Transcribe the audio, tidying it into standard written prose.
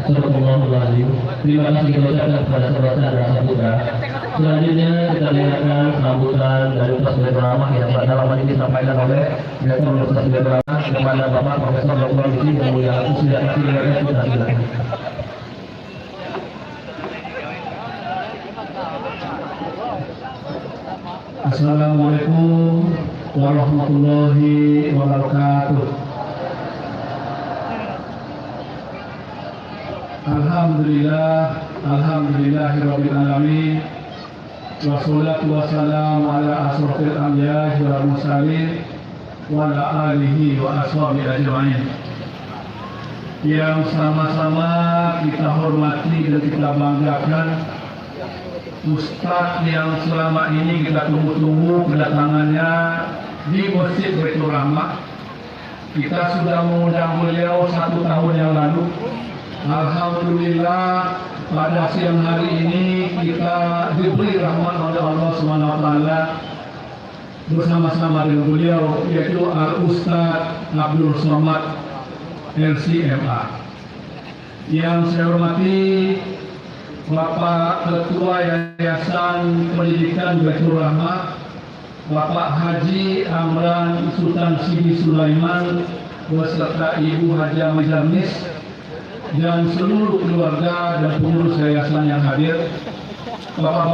Astagfirullahaladzim. Terima kasih kita ucapkan kepada saudara dan saudara. Selanjutnya kita dengarkan sambutan dari Ustaz Bedrama yang pada dalam ini disampaikan oleh Direktur Ustaz Bedrama kepada Bapak Profesor Dr. Diki yang mulia. Silakan kita silakan. Assalamualaikum warahmatullahi wabarakatuh. Alhamdulillahirabbil alamin. Wassalatu wassalamu ala asrofil anbiya'i wal mursalin wa ala alihi wa ashabihi ajma'in. Yang sama-sama kita hormati dan kita banggakan Ustadz yang selama ini kita tunggu-tunggu kedatangannya di Masjid Baitur Rahmah. Kita sudah mengundang beliau 1 tahun yang lalu. Alhamdulillah pada siang hari ini kita diberi rahmat oleh Allah SWT bersama-sama dengan beliau, yaitu Al-Ustadz Abdul Somad LCMA. Yang saya hormati Bapak Ketua Yayasan Pendidikan Baitur Rahmah, Bapak Haji Amran Sultan Sidi Sulaiman beserta Ibu Haja Majarnis dan seluruh keluarga dan pengurus yayasan yang hadir. Bapak